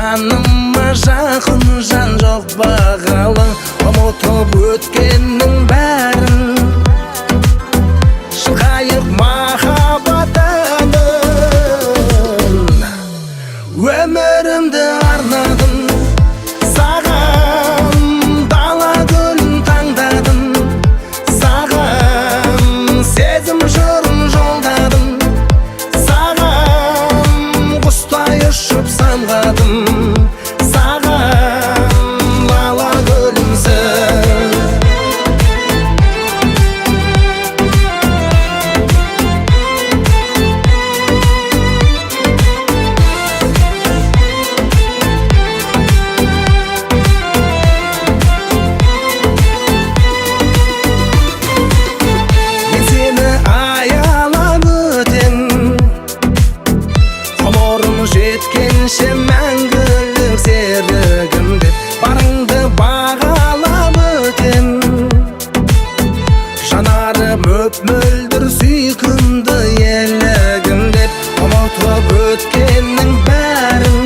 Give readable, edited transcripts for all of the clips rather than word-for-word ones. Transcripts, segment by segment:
жаныма жақын жан жоқ бағалы, ұмытып өткеннің бәрін, шықайық махаббатының. Өмірімді арнадым саған, дала гүлін таңдадым саған, сезім жырын жолдадым саған, құстай ұшып самғадым саған, лала гүлімсің. Жеткенше мәңгілік серігім деп, барыңды бағалап өтем. Жанарым өп-мөлдір сүйкімді елігім деп, ұмытып өткеннің бәрін,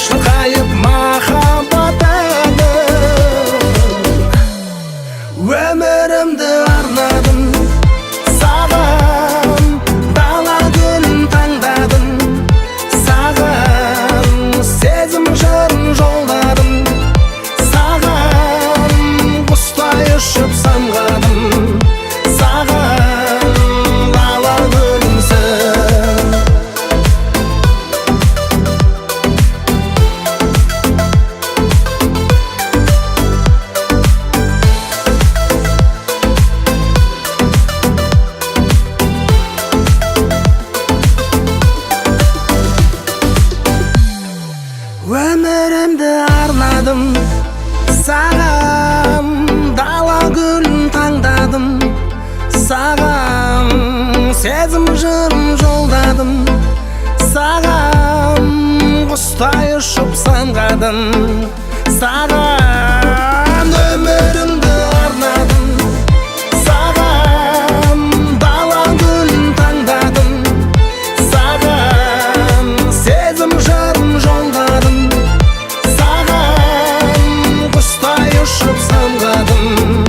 шырқайып махаббатының. Өмірімді арнадым саған, дала гүлін таңдадым саған, сезім жырын жолдадым саған, құстай ұшып самғадым саған, лала гүлімсің. Өмірімді арнадым саған, дала гүлін таңдадым саған, сезім жырын жолдадым саған, құстай ұшып самғадым саған. Өмірімді арнадым саған, дала гүлін таңдадым саған, сезім жырын жолдадым саған, құстай ұшып самғадым